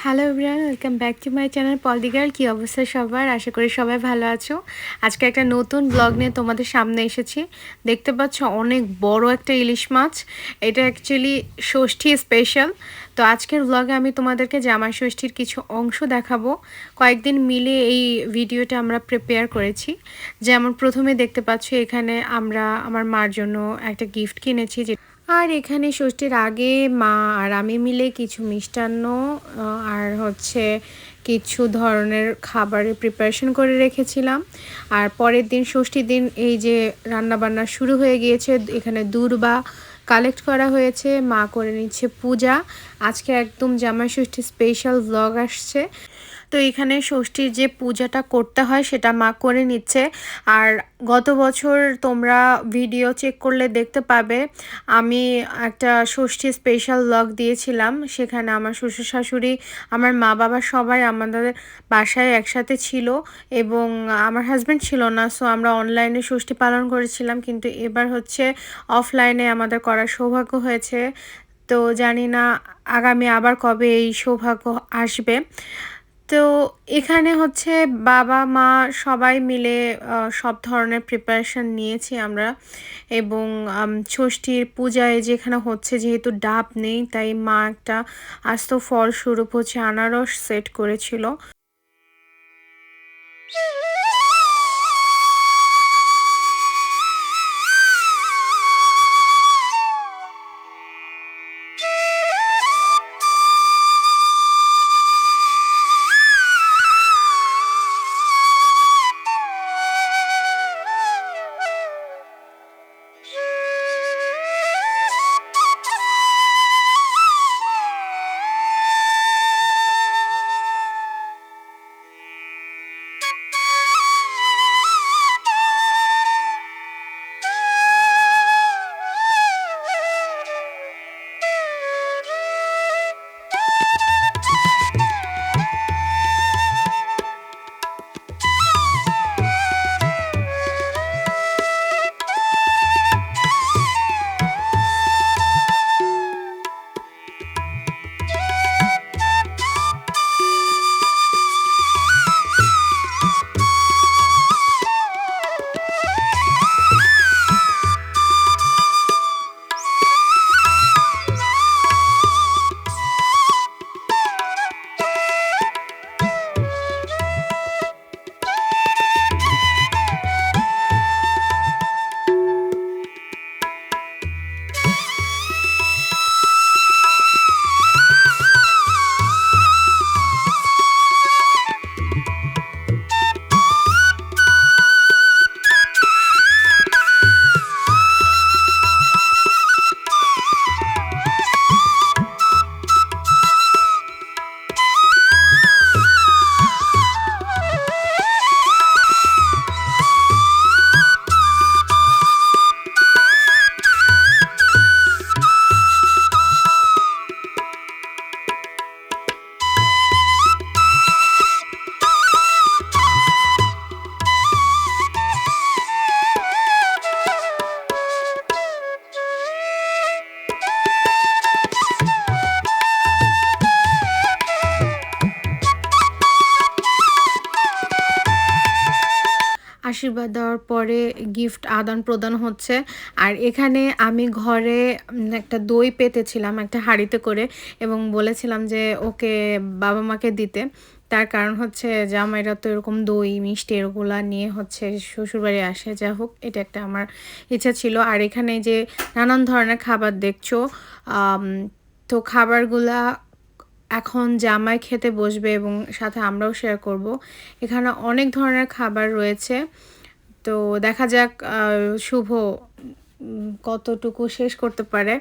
Hello everyone, welcome back to my channel পলদি girl. কী অবস্থা সবার? আশা করি সবাই ভালো আছো। আজকে একটা নতুন ব্লগ নিয়ে তোমাদের সামনে এসেছি। দেখতে পাচ্ছ অনেক বড় একটা ইলিশ মাছ। এটা অ্যাকচুয়ালি ষষ্ঠী স্পেশাল। তো আজকের ব্লগে আমি তোমাদেরকে জামাই ষষ্ঠীর কিছু অংশ দেখাবো। কয়েকদিন মিলে এই ভিডিওটা আমরা প্রিপেয়ার করেছি। যেমন প্রথমে দেখতে পাচ্ছ এখানে আমরা আমার মার জন্য একটা গিফট কিনেছি, আর এখানে ষষ্ঠীর আগে মা আর আমি মিলে কিছু মিষ্টান্ন আর হচ্ছে কিছু ধরনের খাবারের প্রিপারেশন করে রেখেছিলাম। আর পরের দিন ষষ্ঠীর দিন এই যে রান্নাবান্না শুরু হয়ে গিয়েছে। এখানে দূর্বা কালেক্ট করা হয়েছে, মা করে নিচ্ছে পূজা। আজকে একদম জামাই ষষ্ঠী স্পেশাল ভ্লগ আসছে। তো এখানে ষষ্ঠীর যে পূজাটা করতে হয় সেটা মা করে নিচ্ছে। আর গত বছর তোমরা ভিডিও চেক করলে দেখতে পাবে আমি একটা ষষ্ঠী স্পেশাল ব্লগ দিয়েছিলাম। সেখানে আমার শ্বশুর শাশুড়ি, আমার মা বাবা সবাই আমাদের বাসায় একসাথে ছিল এবং আমার হাজব্যান্ড ছিল না। সো আমরা অনলাইনে ষষ্ঠী পালন করেছিলাম, কিন্তু এবার হচ্ছে অফলাইনে আমাদের করার সৌভাগ্য হয়েছে। তো জানি না আগামী আবার কবে এই সৌভাগ্য আসবে। তো এখানে হচ্ছে বাবা মা সবাই মিলে সব ধরনের প্রিপারেশন নিয়েছি আমরা। এবং ষষ্ঠীর পূজায় যেখানে হচ্ছে, যেহেতু ডাব নেই তাই মা একটা আস্ত ফলস্বরূপ হচ্ছে আনারস সেট করেছিল। আশীর্বাদ দেওয়ার পরে গিফট আদান প্রদান হচ্ছে। আর এখানে আমি ঘরে একটা দই পেতেছিলাম একটা হাঁড়িতে করে, এবং বলেছিলাম যে ওকে বাবা মাকে দিতে। তার কারণ হচ্ছে জামাইরা তো এরকম দই মিষ্টি এগুলা নিয়ে হচ্ছে শ্বশুরবাড়ি আসে। যা হোক, এটা একটা আমার ইচ্ছা ছিল। আর এখানে যে নানান ধরনের খাবার দেখছো, তো খাবারগুলা এখন জামাই খেতে বসবে এবং সাথে আমরাও শেয়ার করব। এখানে অনেক ধরনের খাবার রয়েছে। তো দেখা যাক শুভ কতটুকু শেষ করতে পারে।